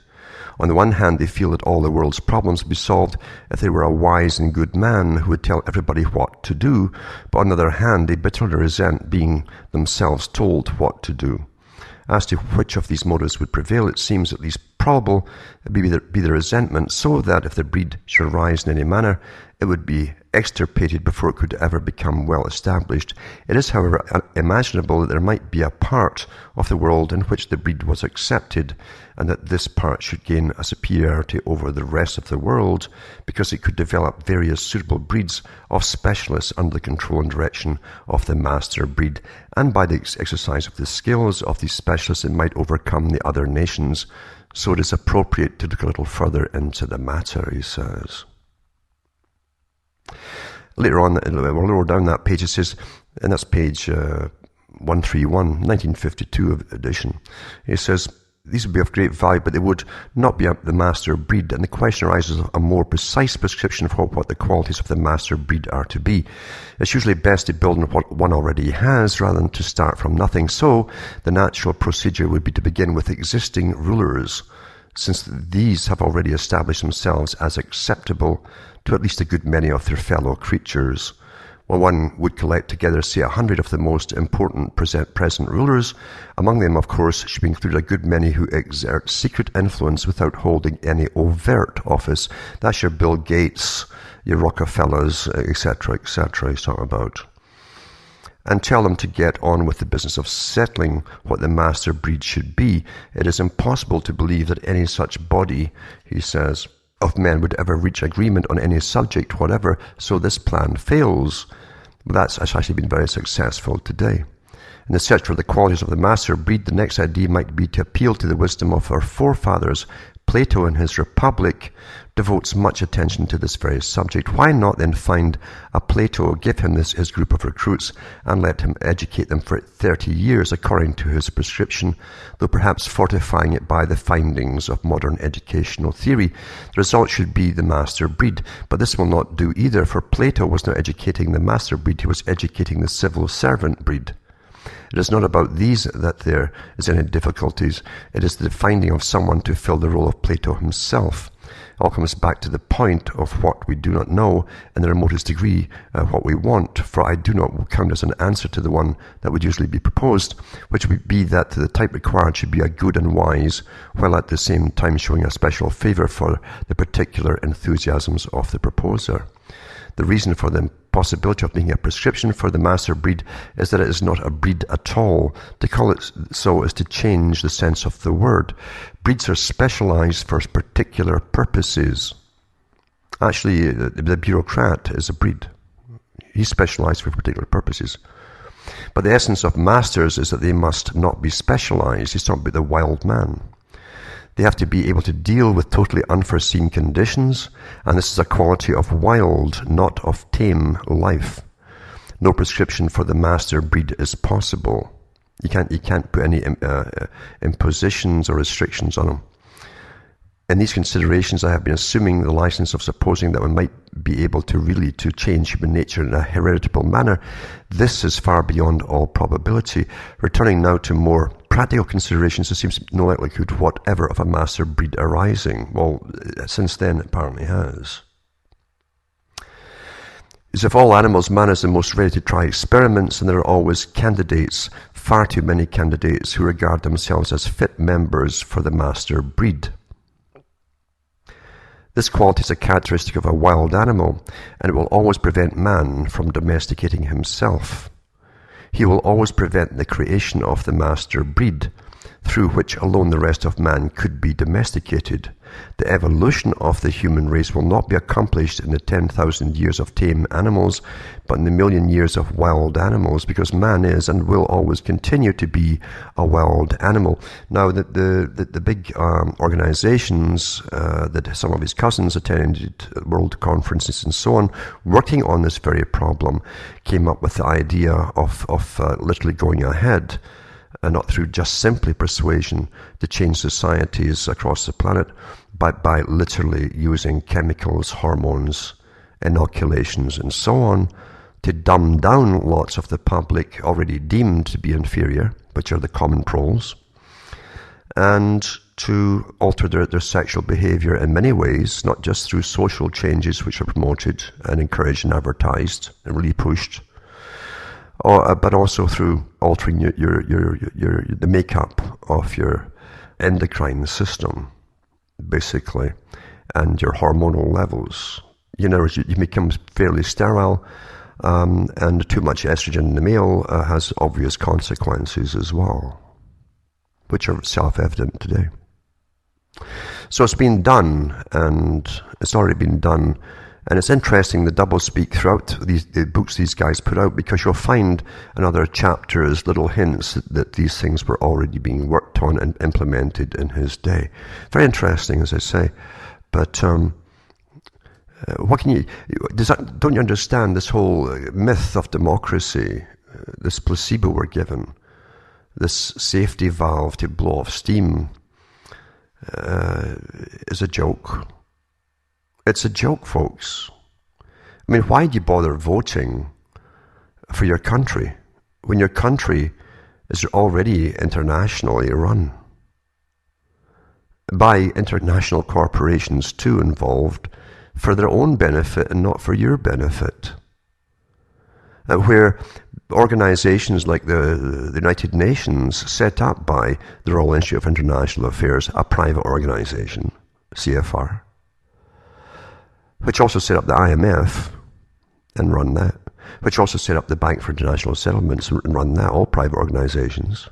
On the one hand, they feel that all the world's problems would be solved if there were a wise and good man who would tell everybody what to do. But on the other hand, they bitterly resent being themselves told what to do. As to which of these motives would prevail, it seems at least probable be the resentment, so that if the breed should arise in any manner, it would be extirpated before it could ever become well established. It is, however, imaginable that there might be a part of the world in which the breed was accepted, and that this part should gain a superiority over the rest of the world, because it could develop various suitable breeds of specialists under the control and direction of the master breed, and by the exercise of the skills of these specialists it might overcome the other nations. So it is appropriate to look a little further into the matter, he says. Later on, lower down that page, it says, and that's page 131, 1952 edition, it says, these would be of great value, but they would not be the master breed, and the question arises of a more precise prescription for what the qualities of the master breed are to be. It's usually best to build on what one already has, rather than to start from nothing. So, the natural procedure would be to begin with existing rulers, since these have already established themselves as acceptable to at least a good many of their fellow creatures. Well, one would collect together, say, 100 of the most important present rulers. Among them, of course, should be included a good many who exert secret influence without holding any overt office. That's your Bill Gates, your Rockefellers, etc., he's talking about. And tell them to get on with the business of settling what the master breed should be. It is impossible to believe that any such body, he says, of men would ever reach agreement on any subject whatever, so this plan fails. But that's actually been very successful today. In the search for the qualities of the master breed, the next idea might be to appeal to the wisdom of our forefathers. Plato, in his Republic, devotes much attention to this very subject. Why not then find a Plato, give him his group of recruits, and let him educate them for 30 years according to his prescription, though perhaps fortifying it by the findings of modern educational theory. The result should be the master breed, but this will not do either, for Plato was not educating the master breed, he was educating the civil servant breed. It is not about these that there is any difficulties. It is the finding of someone to fill the role of Plato himself. It all comes back to the point of what we do not know, in the remotest degree what we want, for I do not count as an answer to the one that would usually be proposed, which would be that the type required should be a good and wise, while at the same time showing a special favour for the particular enthusiasms of the proposer. The reason for the possibility of being a prescription for the master breed is that it is not a breed at all. To call it so is to change the sense of the word. Breeds are specialized for particular purposes. Actually, the bureaucrat is a breed. He's specialized for particular purposes. But the essence of masters is that they must not be specialized. He's talking about the wild man. They have to be able to deal with totally unforeseen conditions, and this is a quality of wild, not of tame life. No prescription for the master breed is possible. You can't put any impositions or restrictions on them. In these considerations, I have been assuming the license of supposing that one might be able to really to change human nature in a heritable manner. This is far beyond all probability. Returning now to more practical considerations, there seems no likelihood whatever of a master breed arising. Well, since then, it apparently has. As if all animals, man is the most ready to try experiments, and there are always candidates, far too many candidates, who regard themselves as fit members for the master breed. This quality is a characteristic of a wild animal, and it will always prevent man from domesticating himself. He will always prevent the creation of the master breed, through which alone the rest of man could be domesticated. The evolution of the human race will not be accomplished in the 10,000 years of tame animals, but in the million years of wild animals, because man is and will always continue to be a wild animal. Now, the big organizations that some of his cousins attended, world conferences and so on, working on this very problem, came up with the idea of literally going ahead, and not through just simply persuasion, to change societies across the planet, but by literally using chemicals, hormones, inoculations, and so on, to dumb down lots of the public already deemed to be inferior, which are the common proles, and to alter their sexual behavior in many ways, not just through social changes which are promoted and encouraged and advertised and really pushed, but also through altering the makeup of your endocrine system, basically, and your hormonal levels. You know, you become fairly sterile, and too much estrogen in the male has obvious consequences as well, which are self-evident today. So it's been done, and it's already been done. And it's interesting, the doublespeak throughout the books these guys put out, because you'll find in other chapters little hints that these things were already being worked on and implemented in his day. Very interesting, as I say. But what can you... don't you understand this whole myth of democracy, this placebo we're given, this safety valve to blow off steam, is a joke? It's a joke, folks. I mean, why do you bother voting for your country when your country is already internationally run by international corporations too, involved for their own benefit and not for your benefit? Where organizations like the United Nations, set up by the Royal Institute of International Affairs, a private organization, CFR, which also set up the IMF and run that, which also set up the Bank for International Settlements and run that, all private organizations.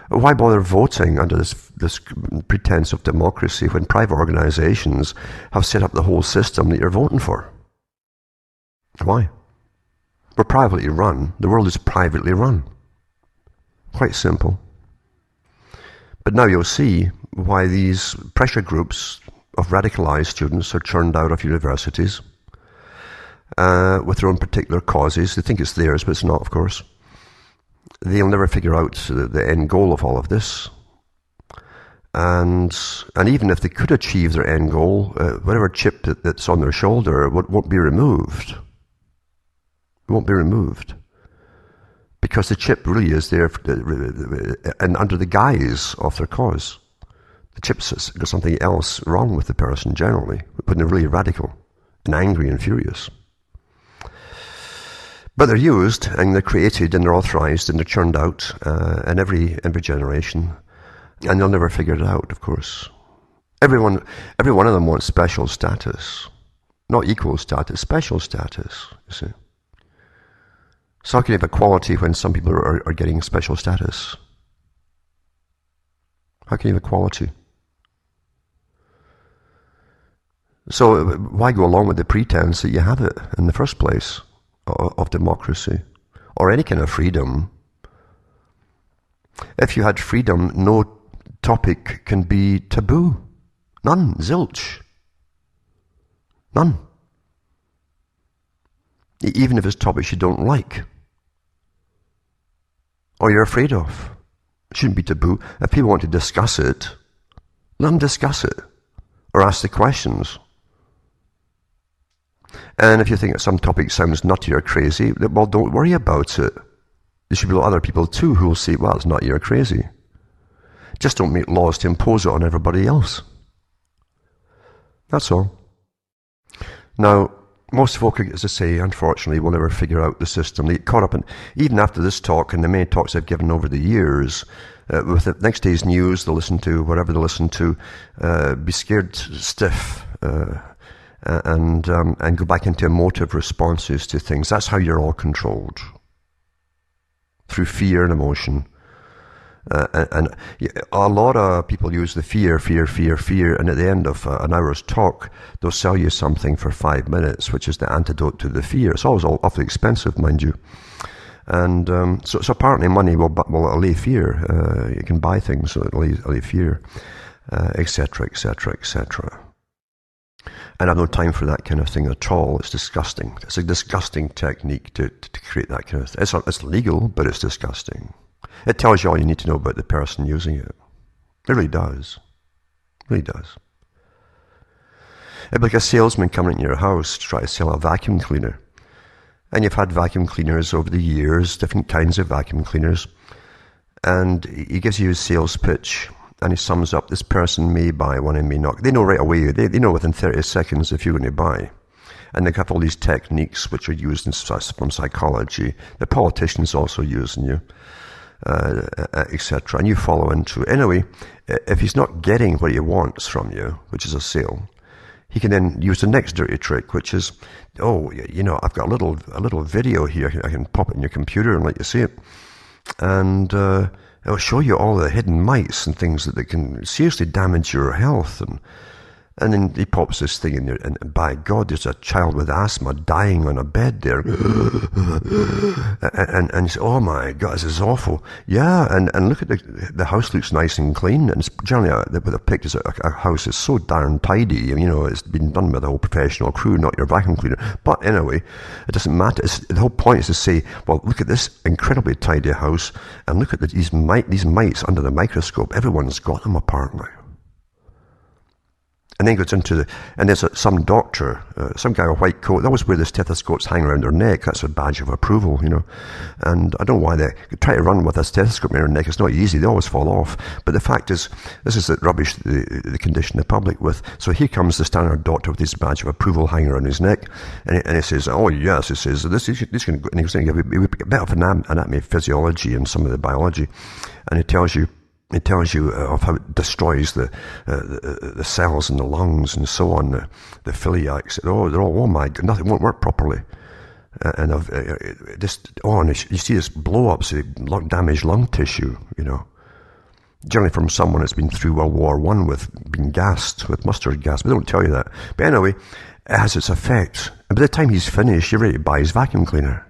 Why bother voting under this pretense of democracy when private organizations have set up the whole system that you're voting for? Why? We're privately run. The world is privately run. Quite simple. But now you'll see why these pressure groups of radicalized students are churned out of universities with their own particular causes. They think it's theirs, but it's not, of course. They'll never figure out the end goal of all of this. And even if they could achieve their end goal, whatever chip that's on their shoulder won't be removed. It won't be removed. Because the chip really is there and under the guise of their cause. The chip's got something else wrong with the person generally, but they're really radical and angry and furious. But they're used, and they're created, and they're authorized, and they're churned out in every generation, and they'll never figure it out, of course. Every one of them wants special status. Not equal status, special status, you see. So how can you have equality when some people are getting special status? How can you have equality? So why go along with the pretense that you have it in the first place of democracy or any kind of freedom? If you had freedom, no topic can be taboo. None. Zilch. None. Even if it's topics you don't like or you're afraid of. It shouldn't be taboo. If people want to discuss it, let them discuss it. or ask the questions. And if you think that some topic sounds nutty or crazy, well, don't worry about it. There should be other people too who will say, well, it's nutty or crazy. Just don't make laws to impose it on everybody else. That's all. Now, most folk, as I say, unfortunately, will never figure out the system. They get caught up in, even after this talk and the many talks I've given over the years, with the next day's news, they'll listen to whatever they listen to, be scared stiff, and go back into emotive responses to things. That's how you're all controlled. Through fear and emotion. And a lot of people use the fear, and at the end of an hour's talk, they'll sell you something for 5 minutes, which is the antidote to the fear. It's always awfully expensive, mind you. And so apparently money will allay fear. You can buy things that allay fear, etc., etc., etc. And I have no time for that kind of thing at all. It's disgusting. It's a disgusting technique to create that kind of thing. It's legal, but it's disgusting. It tells you all you need to know about the person using it. It really does. It really does. It'd be like a salesman coming into your house to try to sell a vacuum cleaner. And you've had vacuum cleaners over the years, different kinds of vacuum cleaners. And he gives you his sales pitch, and he sums up, this person may buy one and may not. They know right away, they know within 30 seconds if you're going to buy. And they have all these techniques which are used from psychology. The politicians also using you. Etc. And you follow into it. Anyway, if he's not getting what he wants from you, which is a sale, he can then use the next dirty trick, which is, oh, you know, I've got a little video here. I can pop it in your computer and let you see it. And it'll show you all the hidden mites and things that can seriously damage your health. And then he pops this thing in there, and by God, there's a child with asthma dying on a bed there. and you say, oh my God, this is awful. Yeah, and look at the house looks nice and clean, and it's generally with a picture, a house is so darn tidy. You know, it's been done by the whole professional crew, not your vacuum cleaner. But anyway, it doesn't matter. The whole point is to say, well, look at this incredibly tidy house, and look at these mites under the microscope. Everyone's got them apparently. And then goes into and there's some doctor, some guy with a white coat, they always wear the stethoscopes hanging around their neck. That's a badge of approval, you know. And I don't know why they try to run with a stethoscope in their neck. It's not easy. They always fall off. But the fact is, this is the rubbish they condition the public with. So here comes the standard doctor with his badge of approval hanging around his neck. And he says, oh yes, he says, this going to, and he's going to give you a bit of anatomy, physiology, and some of the biology. And it tells you of how it destroys the cells in the lungs and so on, the celiacs. Oh my God, nothing won't work properly. And you see this blow-ups, damaged lung tissue, you know. Generally from someone that's been through World War I with being gassed with mustard gas, but they don't tell you that. But anyway, it has its effects. And by the time he's finished, you're ready to buy his vacuum cleaner.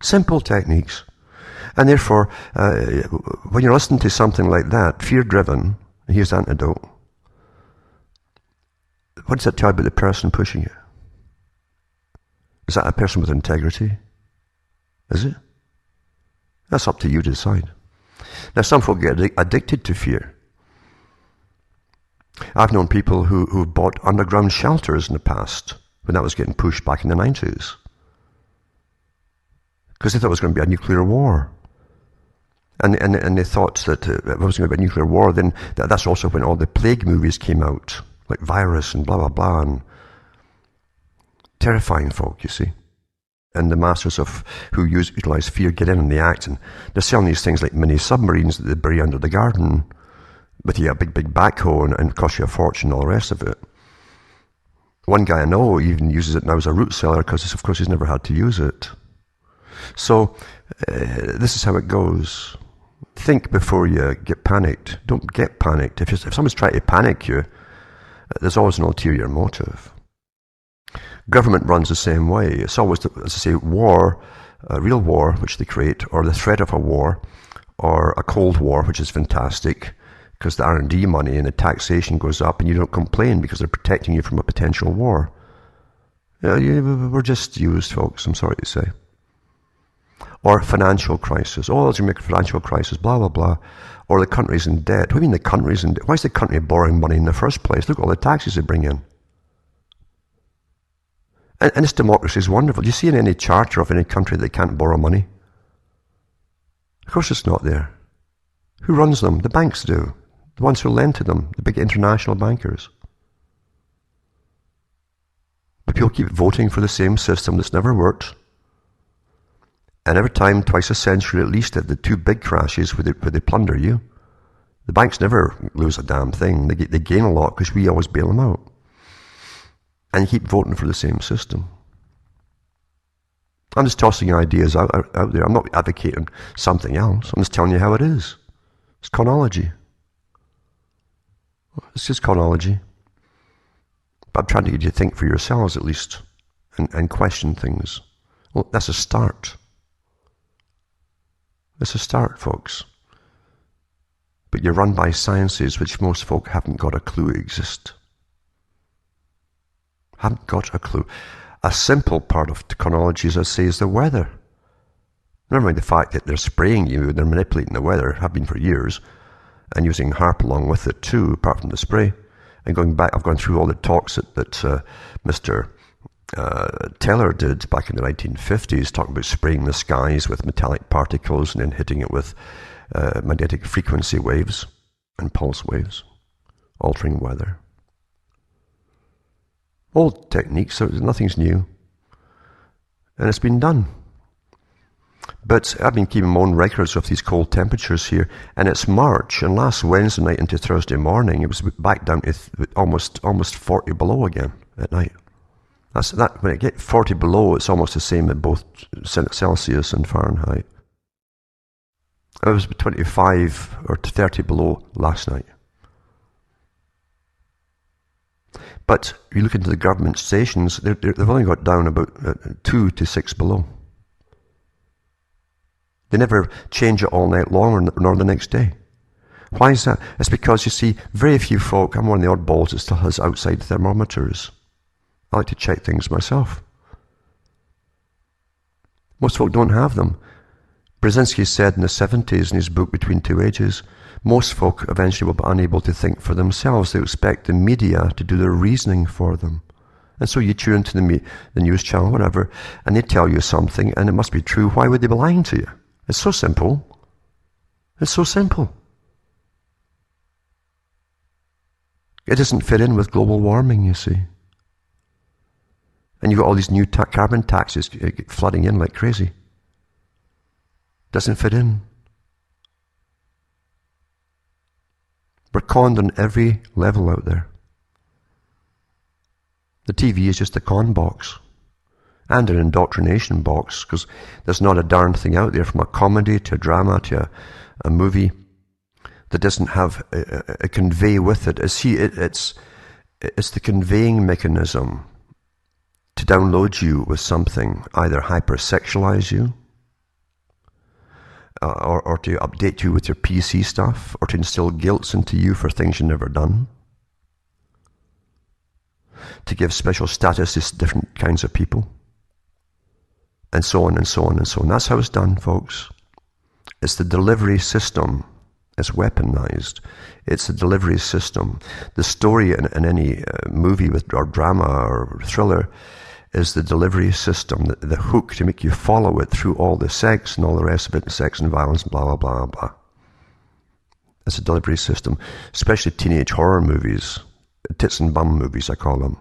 Simple techniques. And therefore, when you're listening to something like that, fear-driven, here's the antidote. What does that tell you about the person pushing it? Is that a person with integrity? Is it? That's up to you to decide. Now, some folk get addicted to fear. I've known people who bought underground shelters in the past when that was getting pushed back in the 90s. Because they thought it was going to be a nuclear war. And they thought that if it was going to be a nuclear war, then that's also when all the plague movies came out, like Virus and blah, blah, blah, and terrifying folk, you see. And the masters who utilize fear get in the act, and they're selling these things like mini submarines that they bury under the garden with a big backhoe and cost you a fortune and all the rest of it. One guy I know even uses it now as a root cellar because, of course, he's never had to use it. So this is how it goes. Think before you get panicked. Don't get panicked. If someone's trying to panic you, there's always an ulterior motive. Government runs the same way. It's always, as I say, war, a real war, which they create, or the threat of a war, or a Cold War, which is fantastic, because the R&D money and the taxation goes up, and you don't complain because they're protecting you from a potential war. We're just used, folks, I'm sorry to say. Or financial crisis. Oh, there's going to be a financial crisis, blah, blah, blah. Or the country's in debt. What do you mean the country's in debt? Why is the country borrowing money in the first place? Look at all the taxes they bring in. And this democracy is wonderful. Do you see in any charter of any country that can't borrow money? Of course it's not there. Who runs them? The banks do. The ones who lend to them, the big international bankers. But people keep voting for the same system that's never worked. And every time, twice a century at least, at the two big crashes where they plunder you, the banks never lose a damn thing. They gain a lot because we always bail them out. And you keep voting for the same system. I'm just tossing ideas out there. I'm not advocating something else. I'm just telling you how it is. It's Conology. It's just Conology. But I'm trying to get you to think for yourselves at least and question things. Well, that's a start. It's a start, folks. But you're run by sciences which most folk haven't got a clue exist. Haven't got a clue. A simple part of Conology, as I say, is the weather. Never mind the fact that they're spraying you, they're manipulating the weather, have been for years, and using HARP along with it too, apart from the spray. And going back, I've gone through all the talks that Mr. Taylor did back in the 1950s, talking about spraying the skies with metallic particles and then hitting it with magnetic frequency waves and pulse waves, altering weather. Old techniques, so nothing's new. And it's been done. But I've been keeping my own records of these cold temperatures here, and it's March, and last Wednesday night into Thursday morning, it was back down to almost 40 below again at night. That's that. When it gets 40 below, it's almost the same at both Celsius and Fahrenheit. It was 25 or 30 below last night. But you look into the government stations, they've only got down about 2 to 6 below. They never change it all night long nor the next day. Why is that? It's because, you see, very few folk, I'm one of the oddballs that still has outside thermometers. I like to check things myself. Most folk don't have them. Brzezinski said in the 70s in his book Between Two Ages, most folk eventually will be unable to think for themselves. They expect the media to do their reasoning for them. And so you tune into the news channel, whatever, and they tell you something, and it must be true. Why would they be lying to you? It's so simple. It's so simple. It doesn't fit in with global warming, you see. And you've got all these new carbon taxes flooding in like crazy. Doesn't fit in. We're conned on every level out there. The TV is just a con box. And an indoctrination box, because there's not a darn thing out there, from a comedy to a drama to a movie, that doesn't have a convey with it. It's the conveying mechanism to download you with something, either hypersexualize you, or to update you with your PC stuff, or to instill guilt into you for things you've never done, to give special status to different kinds of people, and so on and so on and so on. That's how it's done, folks. It's the delivery system. It's weaponized. It's the delivery system. The story in any movie or drama or thriller is the delivery system, the hook to make you follow it through all the sex and all the rest of it, and sex and violence, blah, blah, blah, blah. It's a delivery system, especially teenage horror movies, tits and bum movies, I call them.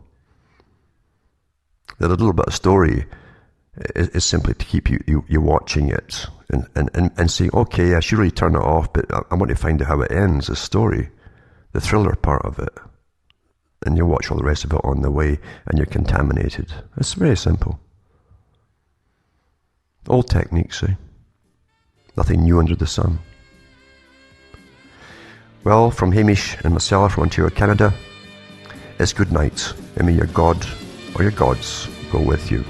The little bit of story is simply to keep you watching it and saying, okay, I should really turn it off, but I want to find out how it ends, the story, the thriller part of it. And you watch all the rest of it on the way, and you're contaminated. It's very simple. Old techniques, eh? Nothing new under the sun. Well, from Hamish and myself from Ontario, Canada, it's good night, and may your God or your gods go with you.